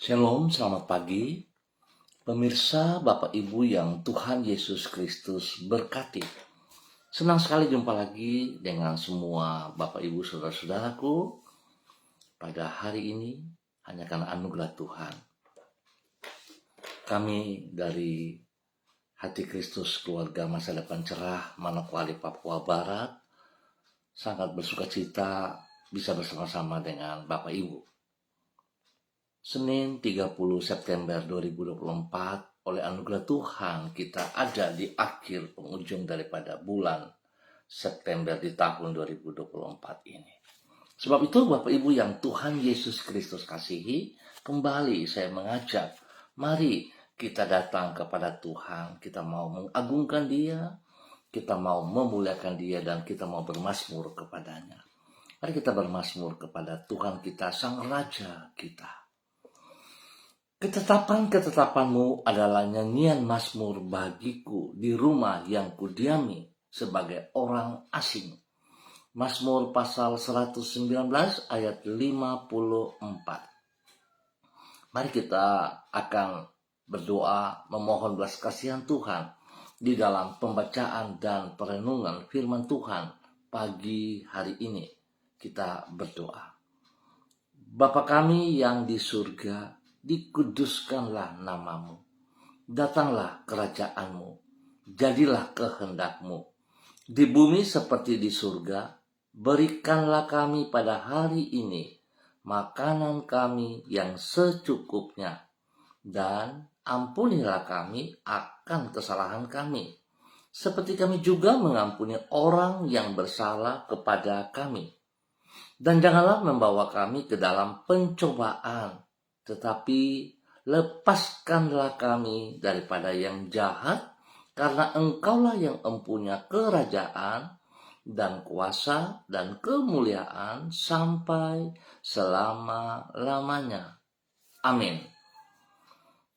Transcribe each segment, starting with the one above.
Shalom, selamat pagi. Pemirsa, Bapak Ibu yang Tuhan Yesus Kristus berkati. Senang sekali jumpa lagi dengan semua Bapak Ibu saudara-saudaraku pada hari ini hanya karena anugerah Tuhan. Kami dari Hati Kristus Keluarga Masa Depan Cerah, Manokwari, Papua Barat sangat bersuka cita bisa bersama-sama dengan Bapak Ibu. Senin 30 September 2024, oleh anugerah Tuhan kita ada di akhir penghujung daripada bulan September di tahun 2024 ini. Sebab itu Bapak Ibu yang Tuhan Yesus Kristus kasihi, kembali saya mengajak, mari kita datang kepada Tuhan, kita mau mengagungkan Dia, kita mau memuliakan Dia, dan kita mau bermazmur kepadanya. Mari kita bermazmur kepada Tuhan kita, Sang Raja kita. Ketetapan-ketetapanmu adalah nyanyian mazmur bagiku di rumah yang kudiami sebagai orang asing. Mazmur pasal 119 ayat 54. Mari kita akan berdoa memohon belas kasihan Tuhan di dalam pembacaan dan perenungan firman Tuhan pagi hari ini. Kita berdoa. Bapa kami yang di surga, dikuduskanlah namamu. Datanglah kerajaanmu, jadilah kehendakmu. Di bumi seperti di surga, berikanlah kami pada hari ini makanan kami yang secukupnya. Dan ampunilah kami akan kesalahan kami, seperti kami juga mengampuni orang yang bersalah kepada kami. Dan janganlah membawa kami ke dalam pencobaan, tetapi lepaskanlah kami daripada yang jahat, karena Engkaulah yang empunya kerajaan dan kuasa dan kemuliaan sampai selama-lamanya. Amin.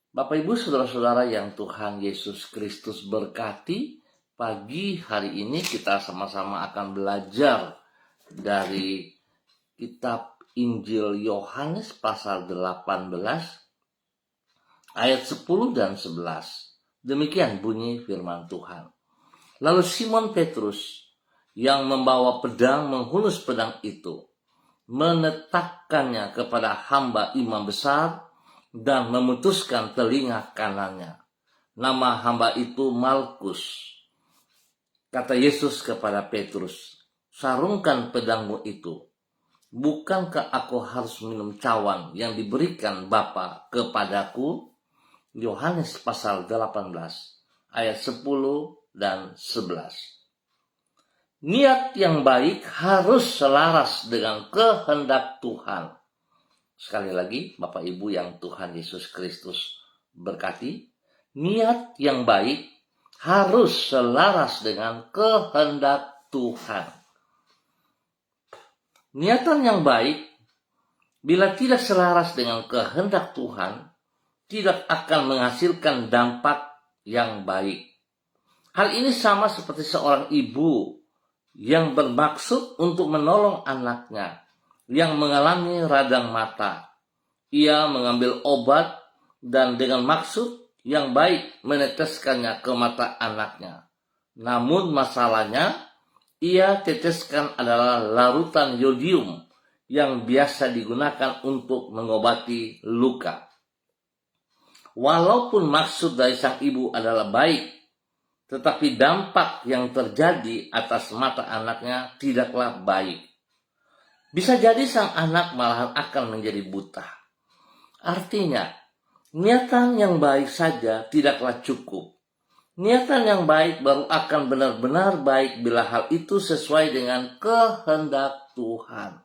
Bapak Ibu saudara-saudara yang Tuhan Yesus Kristus berkati, pagi hari ini kita sama-sama akan belajar dari kitab Injil Yohanes pasal 18 ayat 10 dan 11. Demikian bunyi firman Tuhan. Lalu Simon Petrus yang membawa pedang menghunus pedang itu, menetapkannya kepada hamba imam besar dan memutuskan telinga kanannya. Nama hamba itu Malkus. Kata Yesus kepada Petrus, sarungkan pedangmu itu. Bukankah aku harus minum cawan yang diberikan Bapa kepadaku? Yohanes pasal 18 ayat 10 dan 11. Niat yang baik harus selaras dengan kehendak Tuhan. Sekali lagi, Bapak Ibu yang Tuhan Yesus Kristus berkati, niat yang baik harus selaras dengan kehendak Tuhan. Niatan yang baik, bila tidak selaras dengan kehendak Tuhan, tidak akan menghasilkan dampak yang baik. Hal ini sama seperti seorang ibu yang bermaksud untuk menolong anaknya yang mengalami radang mata. Ia mengambil obat dan dengan maksud yang baik meneteskannya ke mata anaknya. Namun masalahnya, ia teteskan adalah larutan yodium yang biasa digunakan untuk mengobati luka. Walaupun maksud dari sang ibu adalah baik, tetapi dampak yang terjadi atas mata anaknya tidaklah baik. Bisa jadi sang anak malahan akan menjadi buta. Artinya, niatan yang baik saja tidaklah cukup. Niatan yang baik baru akan benar-benar baik bila hal itu sesuai dengan kehendak Tuhan.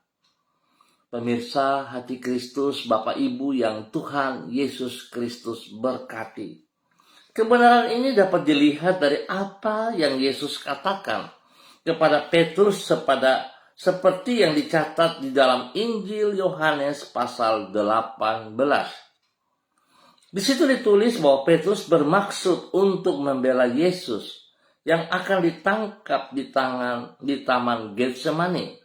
Pemirsa Hati Kristus, Bapak Ibu yang Tuhan Yesus Kristus berkati. Kebenaran ini dapat dilihat dari apa yang Yesus katakan kepada Petrus seperti yang dicatat di dalam Injil Yohanes pasal 18. Di situ ditulis bahwa Petrus bermaksud untuk membela Yesus yang akan ditangkap di taman Getsemani.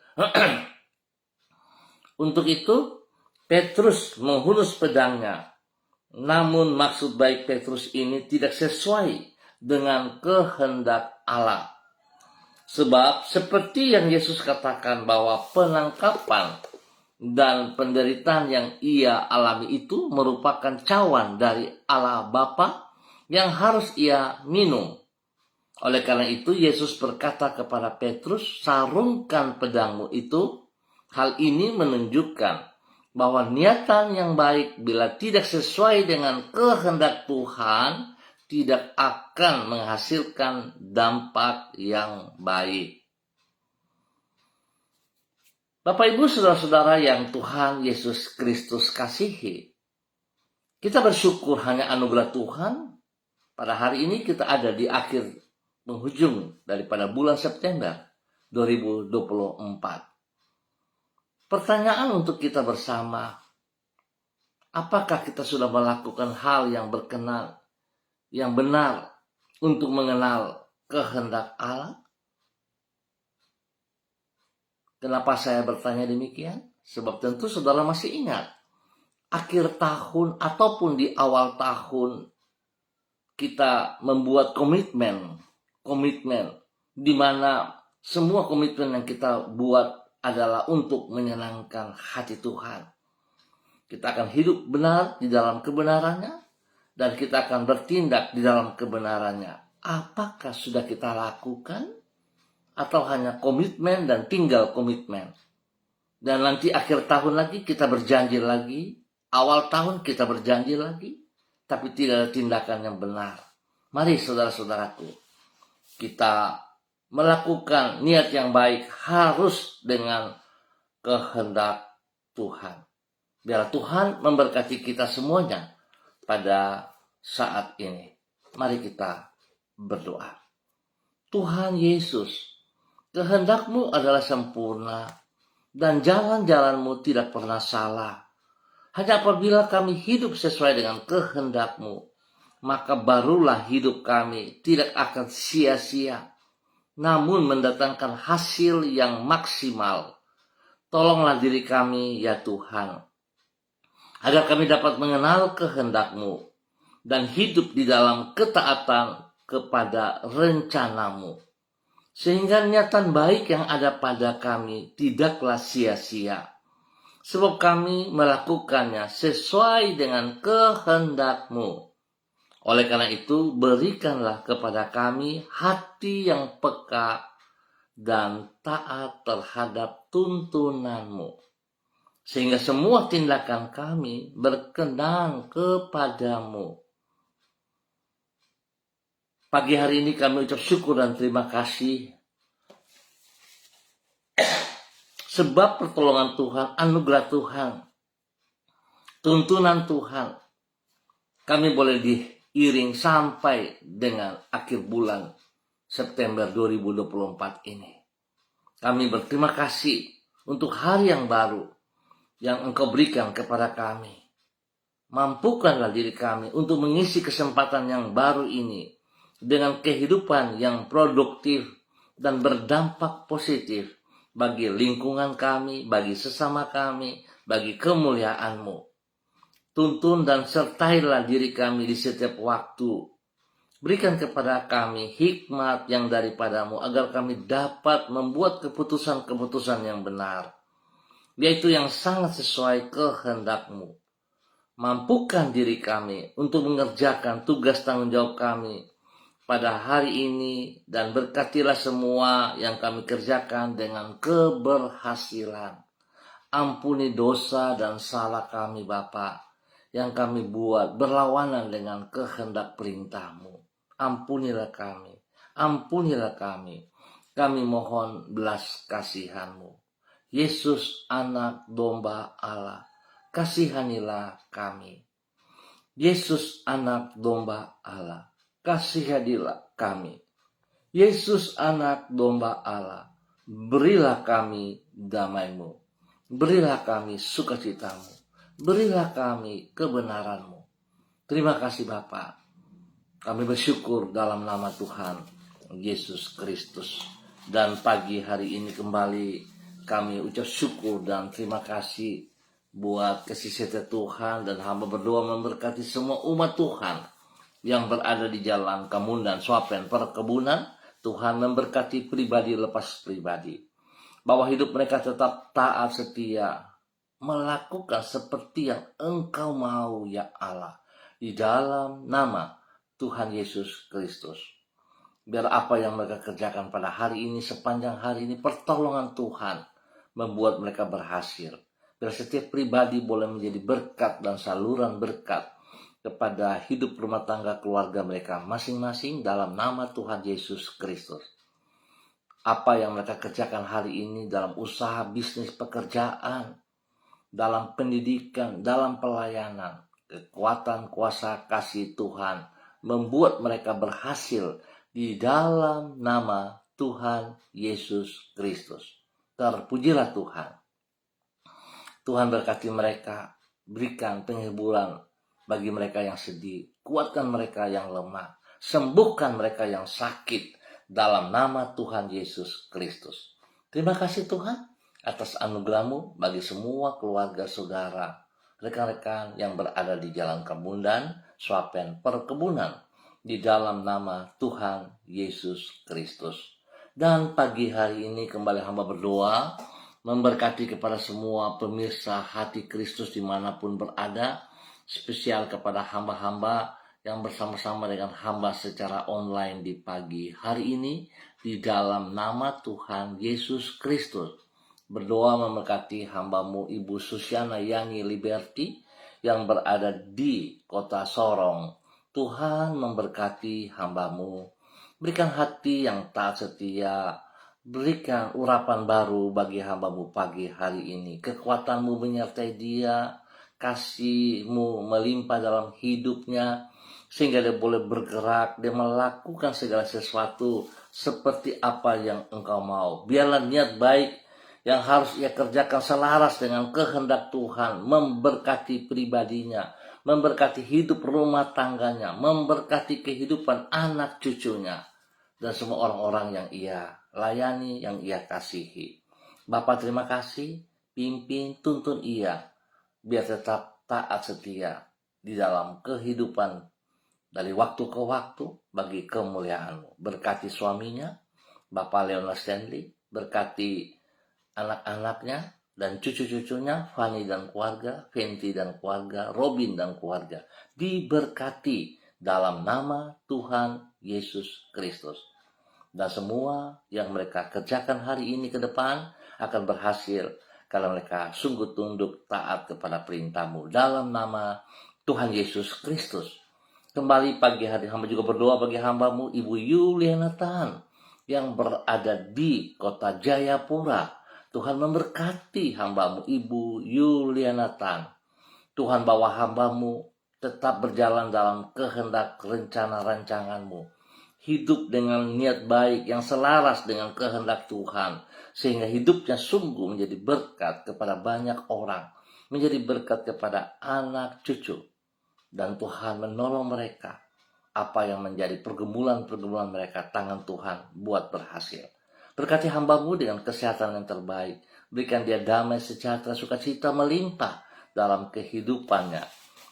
Untuk itu, Petrus menghunus pedangnya. Namun maksud baik Petrus ini tidak sesuai dengan kehendak Allah. Sebab seperti yang Yesus katakan bahwa penangkapan dan penderitaan yang ia alami itu merupakan cawan dari Allah Bapa yang harus ia minum. Oleh karena itu Yesus berkata kepada Petrus, sarungkan pedangmu itu. Hal ini menunjukkan bahwa niatan yang baik bila tidak sesuai dengan kehendak Tuhan tidak akan menghasilkan dampak yang baik. Bapak Ibu saudara-saudara yang Tuhan Yesus Kristus kasihi, kita bersyukur hanya anugerah Tuhan. Pada hari ini kita ada di akhir penghujung daripada bulan September 2024. Pertanyaan untuk kita bersama, apakah kita sudah melakukan hal yang berkenan, yang benar untuk mengenal kehendak Allah? Kenapa saya bertanya demikian? Sebab tentu saudara masih ingat, akhir tahun ataupun di awal tahun kita membuat komitmen di mana semua komitmen yang kita buat adalah untuk menyenangkan hati Tuhan. Kita akan hidup benar di dalam kebenarannya dan kita akan bertindak di dalam kebenarannya. Apakah sudah kita lakukan atau hanya komitmen dan tinggal komitmen? Dan nanti akhir tahun lagi kita berjanji lagi, awal tahun kita berjanji lagi, tapi tidak ada tindakan yang benar. Mari saudara-saudaraku, kita melakukan niat yang baik harus dengan kehendak Tuhan. Biar Tuhan memberkati kita semuanya pada saat ini. Mari kita berdoa. Tuhan Yesus, kehendak-Mu adalah sempurna dan jalan-jalan-Mu tidak pernah salah. Hanya apabila kami hidup sesuai dengan kehendak-Mu, maka barulah hidup kami tidak akan sia-sia, namun mendatangkan hasil yang maksimal. Tolonglah diri kami ya Tuhan, agar kami dapat mengenal kehendak-Mu dan hidup di dalam ketaatan kepada rencana-Mu, sehingga niatan baik yang ada pada kami tidaklah sia-sia, sebab kami melakukannya sesuai dengan kehendak-Mu. Oleh karena itu, berikanlah kepada kami hati yang peka dan taat terhadap tuntunan-Mu, sehingga semua tindakan kami berkenan kepada-Mu. Pagi hari ini kami ucap syukur dan terima kasih, sebab pertolongan Tuhan, anugerah Tuhan, tuntunan Tuhan, kami boleh diiring sampai dengan akhir bulan September 2024 ini. Kami berterima kasih untuk hari yang baru yang Engkau berikan kepada kami. Mampukanlah diri kami untuk mengisi kesempatan yang baru ini dengan kehidupan yang produktif dan berdampak positif bagi lingkungan kami, bagi sesama kami, bagi kemuliaan-Mu. Tuntun dan sertailah diri kami di setiap waktu. Berikan kepada kami hikmat yang daripada-Mu agar kami dapat membuat keputusan-keputusan yang benar, yaitu yang sangat sesuai kehendak-Mu. Mampukan diri kami untuk mengerjakan tugas tanggung jawab kami pada hari ini dan berkatilah semua yang kami kerjakan dengan keberhasilan. Ampuni dosa dan salah kami Bapa yang kami buat berlawanan dengan kehendak perintah-Mu. Ampunilah kami, ampunilah kami. Kami mohon belas kasihan-Mu. Yesus anak domba Allah, kasihanilah kami. Yesus anak domba Allah, kasihanilah kami. Yesus anak domba Allah, berilah kami damai-Mu. Berilah kami sukacita-Mu. Berilah kami kebenaran-Mu. Terima kasih Bapa. Kami bersyukur dalam nama Tuhan Yesus Kristus. Dan pagi hari ini kembali kami ucap syukur dan terima kasih buat kasih setia Tuhan, dan hamba berdoa memberkati semua umat Tuhan yang berada di jalan Kamundan, Swapen, perkebunan. Tuhan memberkati pribadi lepas pribadi, bahwa hidup mereka tetap taat setia, melakukan seperti yang Engkau mau ya Allah, di dalam nama Tuhan Yesus Kristus. Biar apa yang mereka kerjakan pada hari ini, sepanjang hari ini, pertolongan Tuhan membuat mereka berhasil. Biar setiap pribadi boleh menjadi berkat dan saluran berkat kepada hidup rumah tangga keluarga mereka masing-masing dalam nama Tuhan Yesus Kristus. Apa yang mereka kerjakan hari ini dalam usaha, bisnis, pekerjaan, dalam pendidikan, dalam pelayanan, kekuatan kuasa kasih Tuhan membuat mereka berhasil di dalam nama Tuhan Yesus Kristus. Terpujilah Tuhan. Tuhan berkati mereka, berikan penghiburan bagi mereka yang sedih, kuatkan mereka yang lemah, sembuhkan mereka yang sakit dalam nama Tuhan Yesus Kristus. Terima kasih Tuhan atas anugerah-Mu bagi semua keluarga saudara, rekan-rekan yang berada di Jalan Kamundan, Swapen, perkebunan, di dalam nama Tuhan Yesus Kristus. Dan pagi hari ini kembali hamba berdoa, memberkati kepada semua pemirsa Hati Kristus dimanapun berada, spesial kepada hamba-hamba yang bersama-sama dengan hamba secara online di pagi hari ini, di dalam nama Tuhan Yesus Kristus. Berdoa memberkati hamba-Mu Ibu Susiana Yani Liberty yang berada di kota Sorong. Tuhan memberkati hamba-Mu, berikan hati yang taat setia, berikan urapan baru bagi hamba-Mu pagi hari ini. Kekuatan-Mu menyertai dia, kasih-Mu melimpah dalam hidupnya, sehingga dia boleh bergerak, dia melakukan segala sesuatu seperti apa yang Engkau mau. Biarlah niat baik yang harus ia kerjakan selaras dengan kehendak Tuhan, memberkati pribadinya, memberkati hidup rumah tangganya, memberkati kehidupan anak cucunya, dan semua orang-orang yang ia layani, yang ia kasihi. Bapa terima kasih, pimpin, tuntun ia, biar tetap taat setia di dalam kehidupan dari waktu ke waktu bagi kemuliaan-Mu. Berkati suaminya, Bapak Leonard Stanley, berkati anak-anaknya dan cucu-cucunya, Fanny dan keluarga, Fenty dan keluarga, Robin dan keluarga. Diberkati dalam nama Tuhan Yesus Kristus. Dan semua yang mereka kerjakan hari ini ke depan akan berhasil kalau mereka sungguh tunduk taat kepada perintah-Mu dalam nama Tuhan Yesus Kristus. Kembali pagi hari hamba juga berdoa bagi hamba-Mu Ibu Yuliana Tan yang berada di kota Jayapura. Tuhan memberkati hamba-Mu Ibu Yuliana Tan. Tuhan bawa hamba-Mu tetap berjalan dalam kehendak rencana rancangan-Mu. Hidup dengan niat baik yang selaras dengan kehendak Tuhan, sehingga hidupnya sungguh menjadi berkat kepada banyak orang, menjadi berkat kepada anak cucu. Dan Tuhan menolong mereka. Apa yang menjadi pergumulan-pergumulan mereka, tangan Tuhan buat berhasil. Berkati hamba-Mu dengan kesehatan yang terbaik. Berikan dia damai, sejahtera, sukacita melimpah dalam kehidupannya.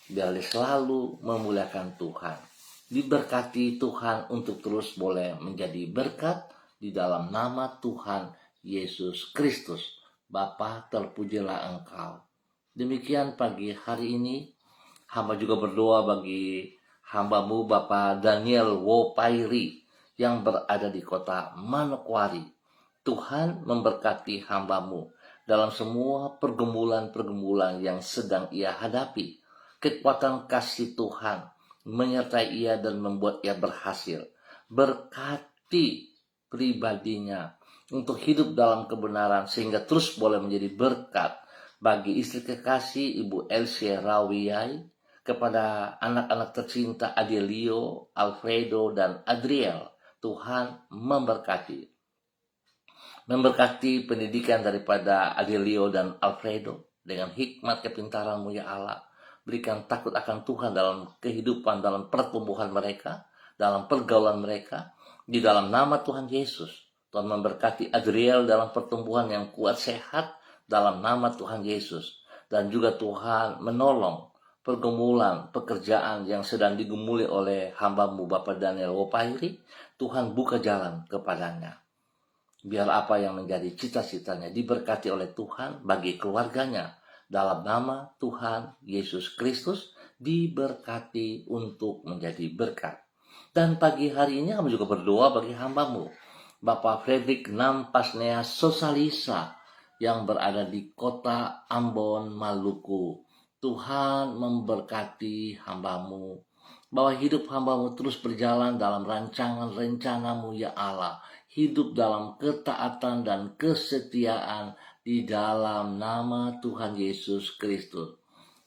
Biar dia selalu memuliakan Tuhan. Diberkati Tuhan untuk terus boleh menjadi berkat di dalam nama Tuhan Yesus Kristus. Bapa, terpujilah Engkau. Demikian pagi hari ini, hamba juga berdoa bagi hamba-Mu Bapak Daniel Wopairi yang berada di kota Manokwari. Tuhan memberkati hamba-Mu dalam semua pergumulan-pergumulan yang sedang ia hadapi. Kekuatan kasih Tuhan menyertai ia dan membuat ia berhasil. Berkati pribadinya untuk hidup dalam kebenaran sehingga terus boleh menjadi berkat bagi istri kekasih Ibu Elsie Rawiyai, kepada anak-anak tercinta Adelio, Alfredo, dan Adriel. Tuhan memberkati. Memberkati pendidikan daripada Adelio dan Alfredo dengan hikmat kepintaran-Mu ya Allah. Berikan takut akan Tuhan dalam kehidupan, dalam pertumbuhan mereka, dalam pergaulan mereka, di dalam nama Tuhan Yesus. Tuhan memberkati Adriel dalam pertumbuhan yang kuat sehat dalam nama Tuhan Yesus. dan juga Tuhan menolong pergumulan pekerjaan yang sedang digumuli oleh hamba-Mu Bapak Daniel Wopairi. Tuhan buka jalan kepadanya. Biar apa yang menjadi cita-citanya diberkati oleh Tuhan bagi keluarganya. Dalam nama Tuhan Yesus Kristus diberkati untuk menjadi berkat. Dan pagi hari ini kami juga berdoa bagi hamba-Mu Bapak Frederick Nampasnea Sosalisa yang berada di kota Ambon, Maluku. Tuhan memberkati hamba-Mu, bahwa hidup hamba-Mu terus berjalan dalam rancangan rencana-Mu ya Allah, hidup dalam ketaatan dan kesetiaan di dalam nama Tuhan Yesus Kristus.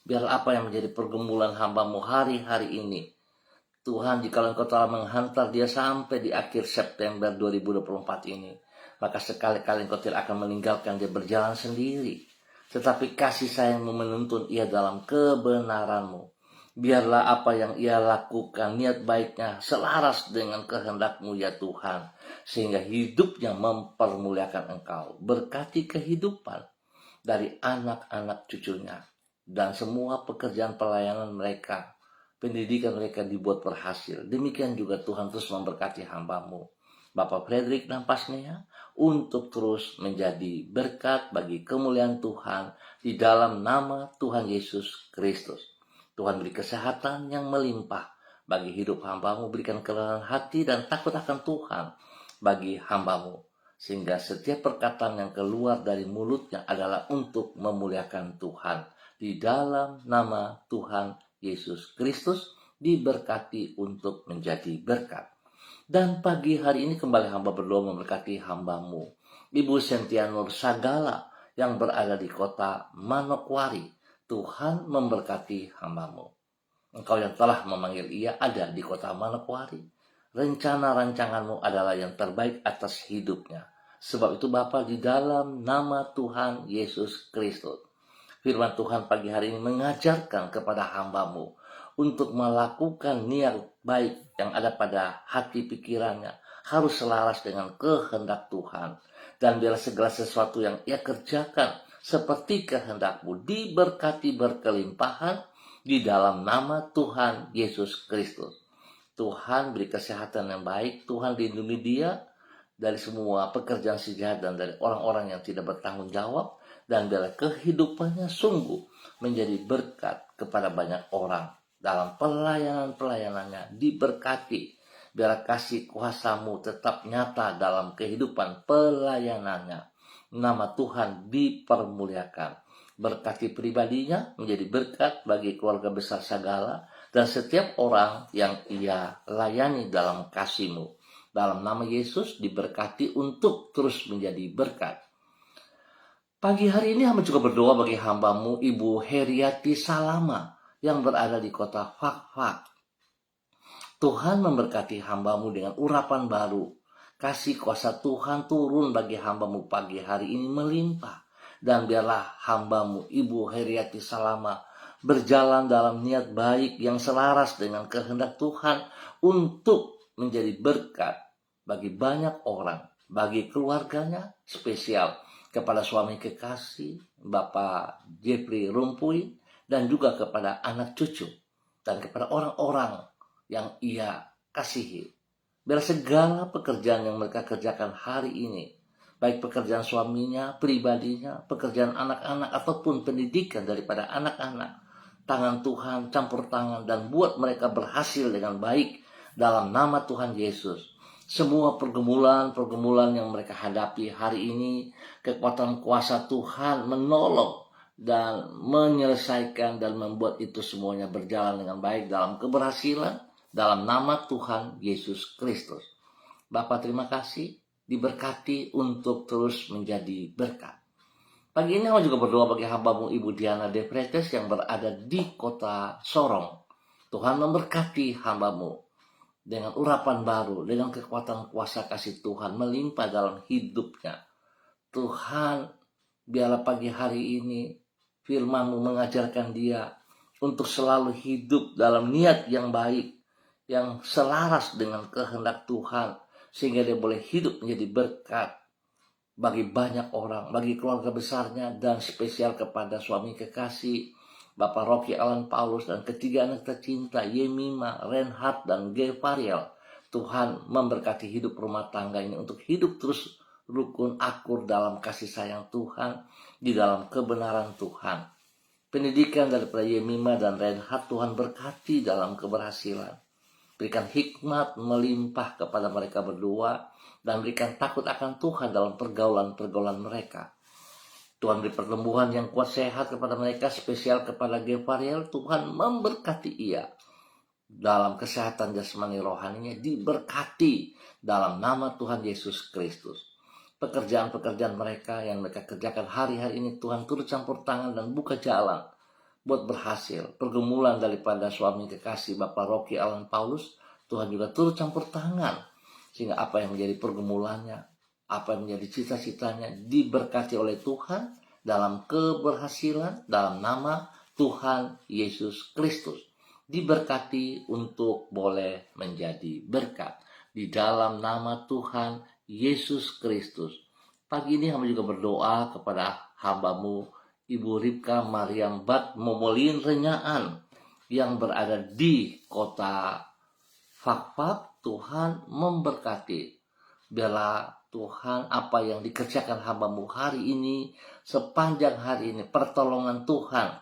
Biar apa yang menjadi pergumulan hamba-Mu hari-hari ini, Tuhan, jika Engkau telah menghantar dia sampai di akhir September 2024 ini, maka sekali-kali Engkau tidak akan meninggalkan dia berjalan sendiri. Tetapi kasih sayang-Mu menuntun ia dalam kebenaran-Mu. Biarlah apa yang ia lakukan, niat baiknya selaras dengan kehendak-Mu ya Tuhan. Sehingga hidupnya mempermuliakan Engkau. Berkati kehidupan dari anak-anak cucunya. Dan semua pekerjaan pelayanan mereka, pendidikan mereka dibuat berhasil. Demikian juga Tuhan terus memberkati hamba-Mu Bapak Frederick Nampasnea untuk terus menjadi berkat bagi kemuliaan Tuhan di dalam nama Tuhan Yesus Kristus. Tuhan beri kesehatan yang melimpah bagi hidup hamba-Mu, berikan kerendahan hati dan takut akan Tuhan bagi hamba-Mu, sehingga setiap perkataan yang keluar dari mulutnya adalah untuk memuliakan Tuhan. Di dalam nama Tuhan Yesus Kristus diberkati untuk menjadi berkat. Dan pagi hari ini kembali hamba berdoa memberkati hamba-Mu Ibu Sentia Nur Sagala yang berada di kota Manokwari. Tuhan memberkati hamba-Mu. Engkau yang telah memanggil ia ada di kota Manokwari. Rencana rancangan-Mu adalah yang terbaik atas hidupnya. Sebab itu Bapa, di dalam nama Tuhan Yesus Kristus, firman Tuhan pagi hari ini mengajarkan kepada hamba-Mu untuk melakukan niat baik yang ada pada hati pikirannya harus selaras dengan kehendak Tuhan. Dan biar segala sesuatu yang ia kerjakan seperti kehendak-Mu diberkati berkelimpahan di dalam nama Tuhan Yesus Kristus. Tuhan beri kesehatan yang baik, Tuhan lindungi dia dari semua pekerjaan si jahat dan dari orang-orang yang tidak bertanggung jawab. Dan biarlah kehidupannya sungguh menjadi berkat kepada banyak orang dalam pelayanan-pelayanannya diberkati. Biarlah kasih kuasa-Mu tetap nyata dalam kehidupan pelayanannya. Nama Tuhan dipermuliakan. Berkati pribadinya menjadi berkat bagi keluarga besar Sagala dan setiap orang yang ia layani dalam kasih-Mu. Dalam nama Yesus diberkati untuk terus menjadi berkat. Pagi hari ini hamba juga berdoa bagi hamba-Mu Ibu Heriati Salama yang berada di kota Fakfak. Tuhan memberkati hamba-Mu dengan urapan baru. Kasih kuasa Tuhan turun bagi hamba-Mu pagi hari ini melimpah. Dan biarlah hamba-Mu Ibu Heriati Salama berjalan dalam niat baik yang selaras dengan kehendak Tuhan untuk menjadi berkat bagi banyak orang, bagi keluarganya spesial. Kepada suami kekasih, Bapak Jeffrey Rumpui, dan juga kepada anak cucu, dan kepada orang-orang yang ia kasihi. Biar segala pekerjaan yang mereka kerjakan hari ini, baik pekerjaan suaminya, pribadinya, pekerjaan anak-anak, ataupun pendidikan daripada anak-anak, tangan Tuhan campur tangan dan buat mereka berhasil dengan baik dalam nama Tuhan Yesus. Semua pergumulan yang mereka hadapi hari ini, kekuatan kuasa Tuhan menolong dan menyelesaikan dan membuat itu semuanya berjalan dengan baik dalam keberhasilan dalam nama Tuhan Yesus Kristus. Bapak terima kasih, diberkati untuk terus menjadi berkat. Pagi ini aku juga berdoa bagi hamba-Mu Ibu Diana De Pretes yang berada di kota Sorong. Tuhan memberkati hamba-Mu dengan urapan baru, dengan kekuatan kuasa kasih Tuhan melimpah dalam hidupnya. Tuhan, biarlah pagi hari ini firman-Mu mengajarkan dia untuk selalu hidup dalam niat yang baik, yang selaras dengan kehendak Tuhan, sehingga dia boleh hidup menjadi berkat bagi banyak orang, bagi keluarga besarnya, dan spesial kepada suami kekasih Bapak Rocky Alan Paulus dan ketiga anak tercinta Yemima, Reinhard, dan Gevariel. Tuhan memberkati hidup rumah tangga ini untuk hidup terus rukun akur dalam kasih sayang Tuhan, di dalam kebenaran Tuhan. Pendidikan daripada Yemima dan Reinhard Tuhan berkati dalam keberhasilan. Berikan hikmat melimpah kepada mereka berdua, dan berikan takut akan Tuhan dalam pergaulan-pergaulan mereka. Tuhan beri pertumbuhan yang kuat sehat kepada mereka, spesial kepada Gevariel. Tuhan memberkati ia dalam kesehatan jasmani rohaninya, diberkati dalam nama Tuhan Yesus Kristus. Pekerjaan-pekerjaan mereka yang mereka kerjakan hari-hari ini, Tuhan turut campur tangan dan buka jalan buat berhasil. Pergumulan daripada suami kekasih Bapak Rocky Alan Paulus, Tuhan juga turut campur tangan, sehingga apa yang menjadi pergumulannya, apa yang menjadi cita-citanya diberkati oleh Tuhan dalam keberhasilan dalam nama Tuhan Yesus Kristus. Diberkati untuk boleh menjadi berkat di dalam nama Tuhan Yesus Kristus. Pagi ini hamba juga berdoa kepada hambamu Ibu Ripka Mariam Bat Momolin Renyaan yang berada di kota Fakfak. Tuhan memberkati. Biarlah Tuhan apa yang dikerjakan hambamu hari ini, sepanjang hari ini, pertolongan Tuhan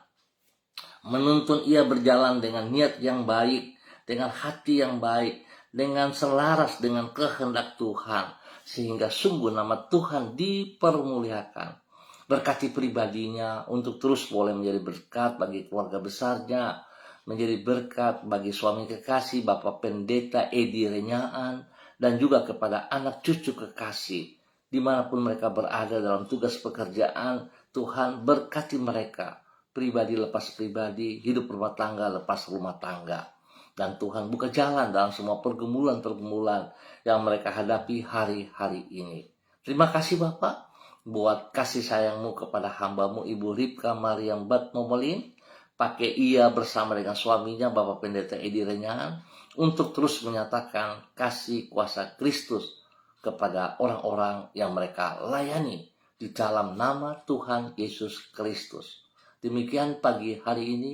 menuntun ia berjalan dengan niat yang baik, dengan hati yang baik, dengan selaras dengan kehendak Tuhan, sehingga sungguh nama Tuhan dipermuliakan. Berkati pribadinya untuk terus boleh menjadi berkat bagi keluarga besarnya, menjadi berkat bagi suami kekasih Bapak Pendeta Edi Renyaan, dan juga kepada anak cucu kekasih dimanapun mereka berada dalam tugas pekerjaan. Tuhan berkati mereka, pribadi lepas pribadi, hidup rumah tangga lepas rumah tangga, dan Tuhan buka jalan dalam semua pergumulan-pergumulan yang mereka hadapi hari-hari ini. Terima kasih Bapak buat kasih sayangmu kepada hambamu Ibu Ripka Mariam Bat Momolin. Pakai ia bersama dengan suaminya Bapak Pendeta Edi Renyaan untuk terus menyatakan kasih kuasa Kristus kepada orang-orang yang mereka layani di dalam nama Tuhan Yesus Kristus. Demikian pagi hari ini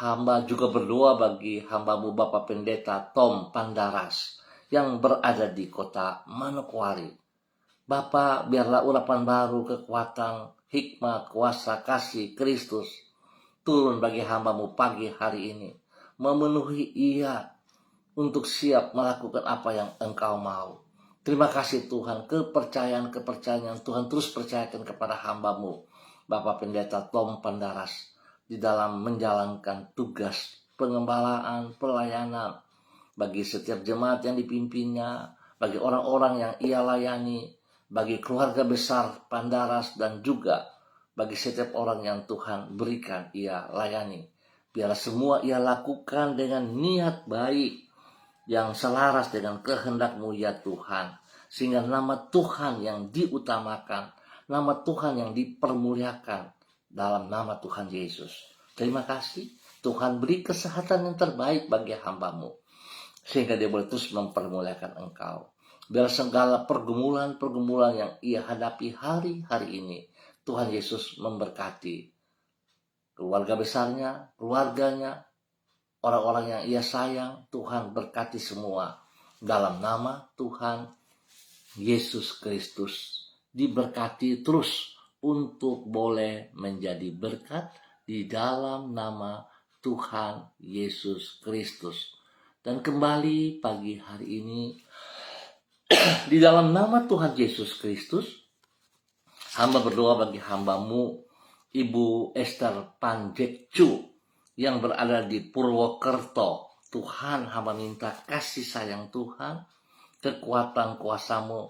hamba juga berdoa bagi hambamu Bapak Pendeta Tom Pandaras yang berada di kota Manokwari. Bapa, biarlah urapan baru, kekuatan, hikmat, kuasa, kasih Kristus turun bagi hambamu pagi hari ini. Memenuhi ia untuk siap melakukan apa yang Engkau mau. Terima kasih Tuhan, kepercayaan yang Tuhan terus percayakan kepada hambamu Bapak Pendeta Tom Pandaras di dalam menjalankan tugas pengembalaan, pelayanan bagi setiap jemaat yang dipimpinnya, bagi orang-orang yang ia layani, bagi keluarga besar Pandaras, dan juga bagi setiap orang yang Tuhan berikan ia layani. Biarlah semua ia lakukan dengan niat baik yang selaras dengan kehendak-Mu ya Tuhan, sehingga nama Tuhan yang diutamakan, nama Tuhan yang dipermuliakan dalam nama Tuhan Yesus. Terima kasih Tuhan, beri kesehatan yang terbaik bagi hambamu, sehingga dia boleh terus mempermuliakan Engkau. Biar segala pergumulan-pergumulan yang ia hadapi hari-hari ini, Tuhan Yesus memberkati keluarga besarnya, keluarganya, orang-orang yang ia sayang. Tuhan berkati semua dalam nama Tuhan Yesus Kristus. Diberkati terus untuk boleh menjadi berkat di dalam nama Tuhan Yesus Kristus. Dan kembali pagi hari ini di dalam nama Tuhan Yesus Kristus, hamba berdoa bagi hambamu Ibu Esther Panjekcu yang berada di Purwokerto. Tuhan, hamba minta kasih sayang Tuhan, kekuatan kuasa-Mu,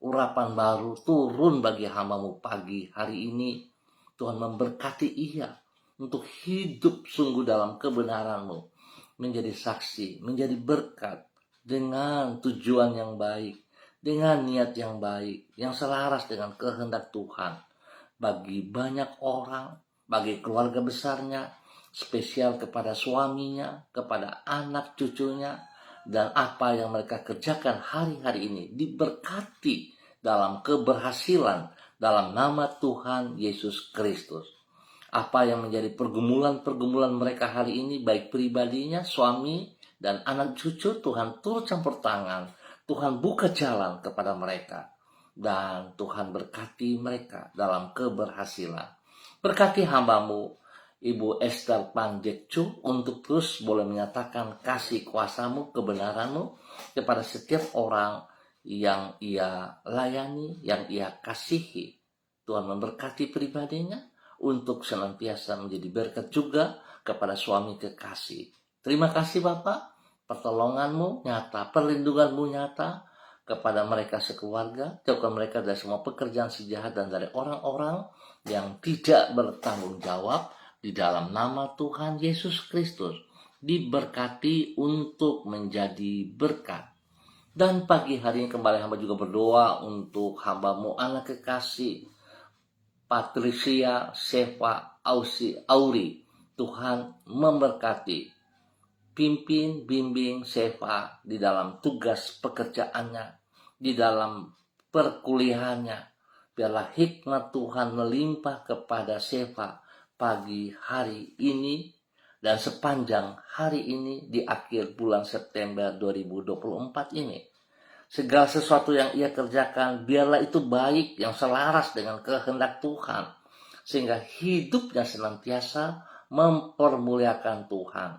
urapan baru turun bagi hambamu pagi hari ini. Tuhan memberkati ia untuk hidup sungguh dalam kebenaran-Mu, menjadi saksi, menjadi berkat dengan tujuan yang baik, dengan niat yang baik, yang selaras dengan kehendak Tuhan bagi banyak orang, bagi keluarga besarnya, spesial kepada suaminya, kepada anak cucunya, dan apa yang mereka kerjakan hari-hari ini diberkati dalam keberhasilan dalam nama Tuhan Yesus Kristus. Apa yang menjadi pergumulan-pergumulan mereka hari ini, baik pribadinya, suami, dan anak cucu, Tuhan turut campur tangan. Tuhan buka jalan kepada mereka. Dan Tuhan berkati mereka dalam keberhasilan. Berkati hamba-Mu, Ibu Esther Panjekcu, untuk terus boleh menyatakan kasih kuasa-Mu, kebenaran-Mu kepada setiap orang yang ia layani, yang ia kasihi. Tuhan memberkati pribadinya untuk senantiasa menjadi berkat juga kepada suami kekasih. Terima kasih Bapak, pertolongan-Mu nyata, perlindungan-Mu nyata kepada mereka sekeluarga. Jauhkan mereka dari semua pekerjaan si jahat dan dari orang-orang yang tidak bertanggung jawab. Di dalam nama Tuhan Yesus Kristus, diberkati untuk menjadi berkat. Dan pagi hari ini kembali hamba juga berdoa untuk hamba-Mu anak kekasih Patricia Seva Auri. Tuhan memberkati, pimpin, bimbing Seva di dalam tugas pekerjaannya, di dalam perkuliahannya. Biarlah hikmat Tuhan melimpah kepada Seva pagi hari ini dan sepanjang hari ini di akhir bulan September 2024 ini. Segala sesuatu yang ia kerjakan, biarlah itu baik, yang selaras dengan kehendak Tuhan, sehingga hidupnya senantiasa mempermuliakan Tuhan.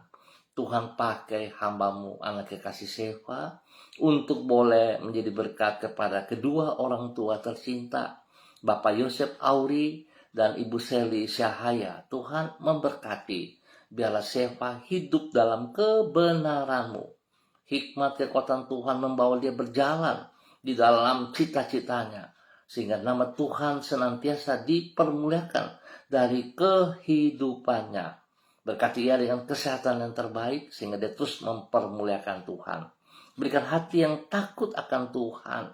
Tuhan pakai hamba-Mu anak kekasih Seva untuk boleh menjadi berkat kepada kedua orang tua tercinta, Bapak Yosef Auri dan Ibu Seli Syahaya. Tuhan memberkati, biarlah Seva hidup dalam kebenaran-Mu. Hikmat kekuatan Tuhan membawa dia berjalan di dalam cita-citanya, sehingga nama Tuhan senantiasa dipermuliakan dari kehidupannya. Berkati ia dengan kesehatan yang terbaik, sehingga dia terus mempermuliakan Tuhan. Berikan hati yang takut akan Tuhan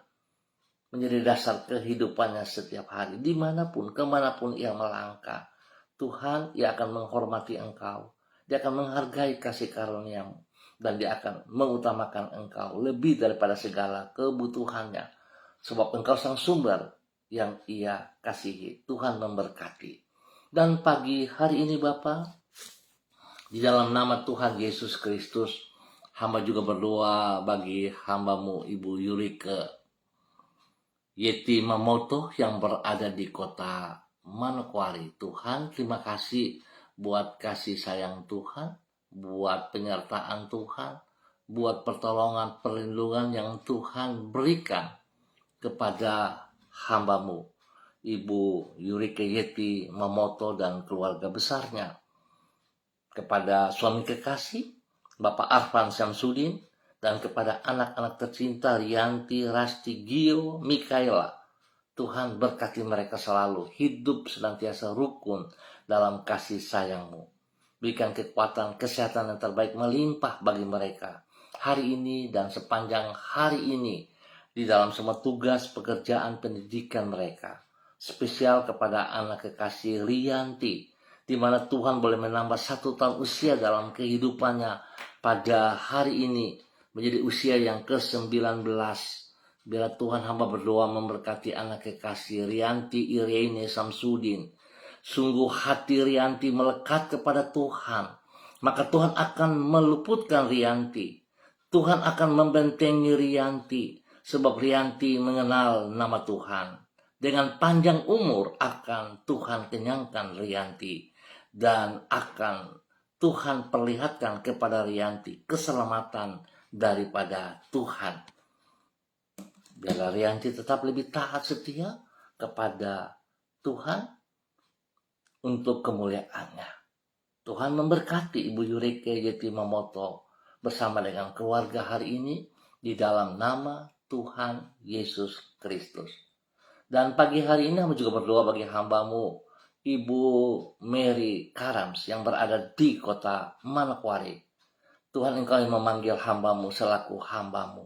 menjadi dasar kehidupannya setiap hari, dimanapun, kemanapun ia melangkah. Tuhan, ia akan menghormati Engkau, dia akan menghargai kasih karunia-Mu, dan dia akan mengutamakan Engkau lebih daripada segala kebutuhannya, sebab Engkau sang sumber yang ia kasihi. Tuhan memberkati. Dan pagi hari ini Bapa, di dalam nama Tuhan Yesus Kristus, hamba juga berdoa bagi hamba-Mu Ibu Yurike Yeti Mamoto yang berada di kota Manokwari. Tuhan, terima kasih buat kasih sayang Tuhan, buat penyertaan Tuhan, buat pertolongan perlindungan yang Tuhan berikan kepada hamba-Mu Ibu Yurike Yeti Mamoto dan keluarga besarnya, kepada suami kekasih Bapak Arfan Syamsuddin, dan kepada anak-anak tercinta Rianti, Rasti, Gio, Mikaela. Tuhan berkati mereka selalu, hidup senantiasa rukun dalam kasih sayang-Mu. Berikan kekuatan, kesehatan yang terbaik melimpah bagi mereka hari ini dan sepanjang hari ini di dalam semua tugas pekerjaan pendidikan mereka. Spesial kepada anak kekasih Rianti, di mana Tuhan boleh menambah 1 tahun usia dalam kehidupannya pada hari ini, menjadi usia yang ke-19. Bila Tuhan hamba berdoa memberkati anak kekasih Rianti Irene Samsudin. Sungguh hati Rianti melekat kepada Tuhan, maka Tuhan akan meluputkan Rianti. Tuhan akan membentengi Rianti, sebab Rianti mengenal nama Tuhan. Dengan panjang umur akan Tuhan kenyangkan Rianti, dan akan Tuhan perlihatkan kepada Rianti keselamatan daripada Tuhan. Biarlah Rianti tetap lebih taat setia kepada Tuhan untuk kemuliaan-Nya. Tuhan memberkati Ibu Yurike Yeti Mamoto bersama dengan keluarga hari ini di dalam nama Tuhan Yesus Kristus. Dan pagi hari ini kami juga berdoa bagi hamba-Mu Ibu Mary Karams yang berada di kota Manokwari. Tuhan, Engkau yang memanggil hamba-Mu selaku hamba-Mu.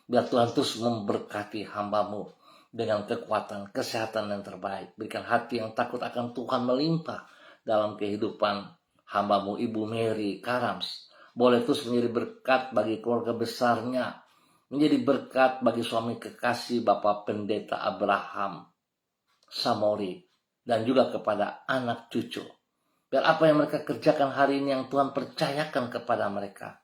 Biar Tuhan terus memberkati hamba-Mu dengan kekuatan, kesehatan yang terbaik. Berikan hati yang takut akan Tuhan melimpah dalam kehidupan hamba-Mu Ibu Mary Karams. Boleh terus menjadi berkat bagi keluarga besarnya, menjadi berkat bagi suami kekasih Bapak Pendeta Abraham Samori, dan juga kepada anak cucu. Biar apa yang mereka kerjakan hari ini yang Tuhan percayakan kepada mereka,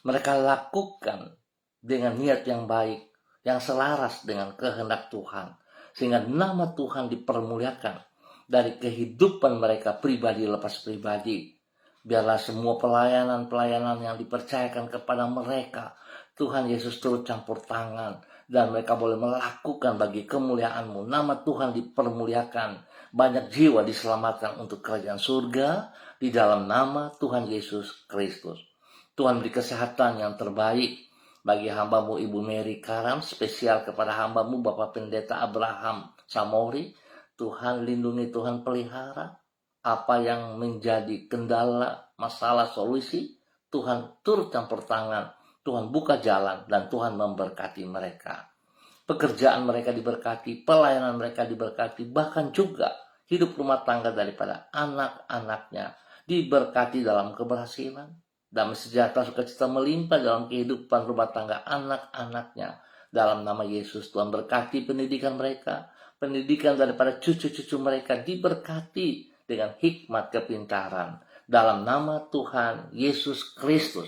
mereka lakukan dengan niat yang baik, yang selaras dengan kehendak Tuhan, sehingga nama Tuhan dipermuliakan dari kehidupan mereka pribadi lepas pribadi. Biarlah semua pelayanan-pelayanan yang dipercayakan kepada mereka, Tuhan Yesus turut campur tangan, dan mereka boleh melakukan bagi kemuliaan-Mu. Nama Tuhan dipermuliakan, banyak jiwa diselamatkan untuk kerajaan surga di dalam nama Tuhan Yesus Kristus. Tuhan beri kesehatan yang terbaik bagi hamba-Mu Ibu Mary Karam, spesial kepada hamba-Mu Bapak Pendeta Abraham Samori. Tuhan lindungi, Tuhan pelihara. Apa yang menjadi kendala, masalah, solusi, Tuhan turut campur tangan, Tuhan buka jalan, dan Tuhan memberkati mereka. Pekerjaan mereka diberkati, pelayanan mereka diberkati, bahkan juga hidup rumah tangga daripada anak-anaknya diberkati dalam keberhasilan. Damai sejahtera sukacita melimpah dalam kehidupan rumah tangga anak-anaknya. Dalam nama Yesus, Tuhan berkati pendidikan mereka, pendidikan daripada cucu-cucu mereka diberkati dengan hikmat kepintaran. Dalam nama Tuhan Yesus Kristus,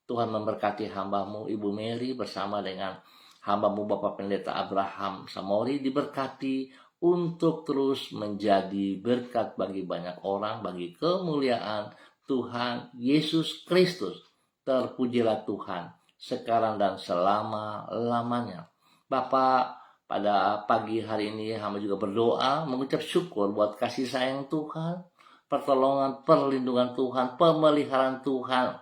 Tuhan memberkati hamba-Mu Ibu Mary bersama dengan hamba-Mu Bapak Pendeta Abraham Samori, diberkati untuk terus menjadi berkat bagi banyak orang, bagi kemuliaan Tuhan Yesus Kristus. Terpujilah Tuhan sekarang dan selama-lamanya. Bapak, pada pagi hari ini hamba juga berdoa, mengucap syukur buat kasih sayang Tuhan, pertolongan, perlindungan Tuhan, pemeliharaan Tuhan,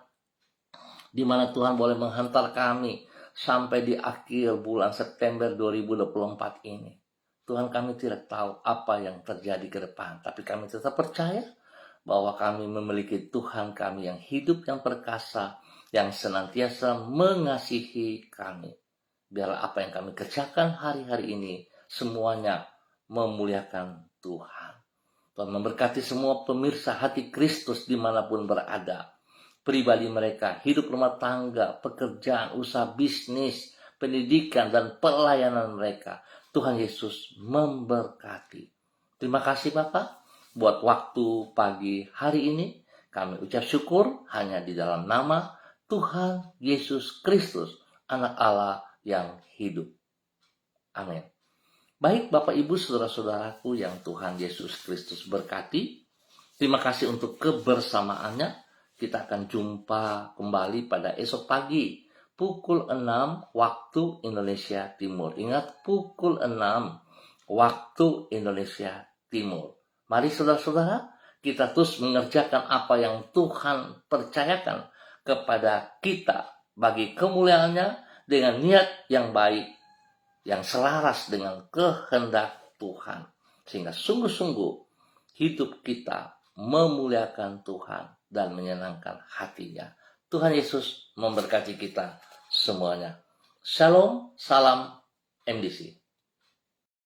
di mana Tuhan boleh menghantar kami sampai di akhir bulan September 2024 ini. Tuhan, kami tidak tahu apa yang terjadi ke depan, tapi kami tetap percaya bahwa kami memiliki Tuhan kami yang hidup, yang perkasa, yang senantiasa mengasihi kami. Biarlah apa yang kami kerjakan hari-hari ini semuanya memuliakan Tuhan. Tuhan memberkati semua pemirsa Hati Kristus dimanapun berada. Pribadi mereka, hidup rumah tangga, pekerjaan, usaha bisnis, pendidikan, dan pelayanan mereka. Tuhan Yesus memberkati. Terima kasih Bapak buat waktu pagi hari ini. Kami ucap syukur hanya di dalam nama Tuhan Yesus Kristus, Anak Allah yang hidup. Amin. Baik Bapak Ibu saudara-saudaraku yang Tuhan Yesus Kristus berkati, terima kasih untuk kebersamaannya. Kita akan jumpa kembali pada esok pagi pukul 6 waktu Indonesia Timur. Ingat, pukul 6 waktu Indonesia Timur. Mari saudara-saudara, kita terus mengerjakan apa yang Tuhan percayakan kepada kita bagi kemuliaannya, dengan niat yang baik, yang selaras dengan kehendak Tuhan. Sehingga sungguh-sungguh hidup kita memuliakan Tuhan dan menyenangkan hatinya. Tuhan Yesus memberkati kita semuanya. Shalom, salam MDC.